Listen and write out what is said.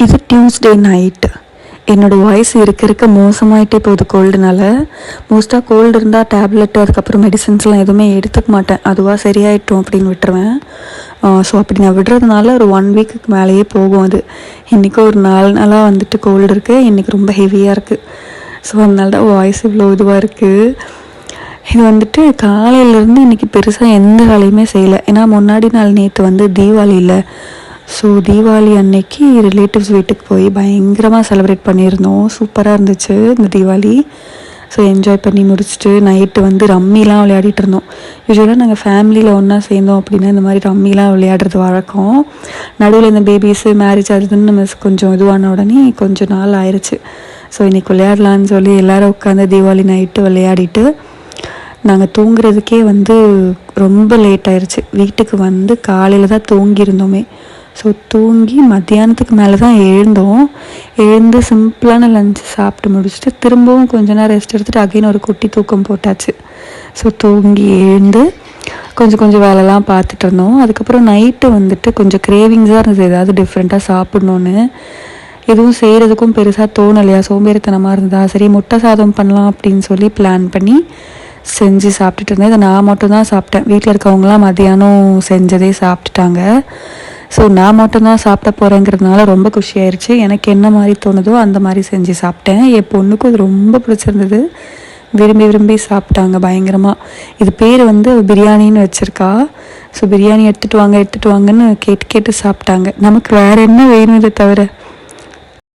இது Tuesday night. என்னோடய voice இருக்க மோசமாயிட்டே போகுது கோல்டுனால. மோஸ்ட்டாக கோல்டு இருந்தால் டேப்லெட்டு அதுக்கப்புறம் மெடிசன்ஸ்லாம் எதுவுமே எடுத்துக்க மாட்டேன். அதுவாக சரியாயிட்டோம் அப்படின்னு விட்டுருவேன். ஸோ அப்படி நான் விடுறதுனால ஒரு 1 வீக்குக்கு மேலேயே போகும் அது. இன்றைக்கி ஒரு 4 நாளாக வந்துட்டு கோல்டு இருக்குது. இன்றைக்கி ரொம்ப ஹெவியாக இருக்குது. ஸோ அதனால தான் வாய்ஸ் இவ்வளோ இதுவாக இருக்குது. இது வந்துட்டு காலையிலேருந்து இன்றைக்கி பெருசாக எந்த வேலையுமே செய்யலை. ஏன்னா முன்னாடி நாள் நேற்று வந்து தீபாவளியில். ஸோ தீபாவளி அன்னைக்கு ரிலேட்டிவ்ஸ் வீட்டுக்கு போய் பயங்கரமாக செலிப்ரேட் பண்ணியிருந்தோம். சூப்பராக இருந்துச்சு இந்த தீபாவளி. ஸோ என்ஜாய் பண்ணி முடிச்சுட்டு நைட்டு வந்து ரம்மிலாம் விளையாடிட்டு இருந்தோம். யூஸ்வலாக நாங்கள் ஃபேமிலியில் ஒன்றா சேர்ந்தோம் அப்படின்னா இந்த மாதிரி ரம்மிலாம் விளையாடுறது வழக்கம். நடுவில் இந்த பேபிஸு மேரேஜ் ஆகுதுன்னு மிஸ் கொஞ்சம் இதுவான உடனே கொஞ்சம் நாள் ஆயிடுச்சு. ஸோ இன்றைக்கி விளையாடலான்னு சொல்லி எல்லோரும் உட்காந்து தீபாவளி நைட்டு விளையாடிட்டு நாங்கள் தூங்குறதுக்கே வந்து ரொம்ப லேட் ஆயிடுச்சு. வீட்டுக்கு வந்து காலையில் தான் தூங்கியிருந்தோமே. ஸோ தூங்கி மத்தியானத்துக்கு மேலே தான் எழுந்து சிம்பிளான லஞ்ச் சாப்பிட்டு முடிச்சுட்டு திரும்பவும் கொஞ்ச நேரம் ரெஸ்ட் எடுத்துகிட்டு அகைன் ஒரு குட்டி தூக்கம் போட்டாச்சு. ஸோ தூங்கி எழுந்து கொஞ்சம் வேலைலாம் பார்த்துட்டு இருந்தோம். அதுக்கப்புறம் நைட்டு வந்துட்டு கொஞ்சம் கிரேவிங்ஸாக இருந்தது, ஏதாவது டிஃப்ரெண்ட்டாக சாப்பிட்ணுன்னு. எதுவும் செய்கிறதுக்கும் பெருசாக தோணலையா, சோம்பேறித்தனமாக இருந்ததா. சரி முட்டை சாதம் பண்ணலாம் அப்படின்னு சொல்லி பிளான் பண்ணி செஞ்சு சாப்பிட்டுட்டு இருந்தேன். இதை நான் மட்டும்தான் சாப்பிட்டேன். வீட்டில் இருக்கவங்களாம் மதியானம் செஞ்சதே சாப்பிட்டுட்டாங்க. ஸோ நான் மட்டும்தான் சாப்பிட போகிறேங்கிறதுனால ரொம்ப குஷியாயிருச்சு. எனக்கு என்ன மாதிரி தோணுதோ அந்த மாதிரி செஞ்சு சாப்பிட்டேன். என் பொண்ணுக்கும் இது ரொம்ப பிடிச்சிருந்தது. விரும்பி சாப்பிட்டாங்க பயங்கரமாக. இது பேர் வந்து பிரியாணின்னு வச்சுருக்கா. ஸோ பிரியாணி எடுத்துகிட்டு வாங்கன்னு கேட்டு சாப்பிட்டாங்க. நமக்கு வேறு என்ன வேணும் இதை தவிர.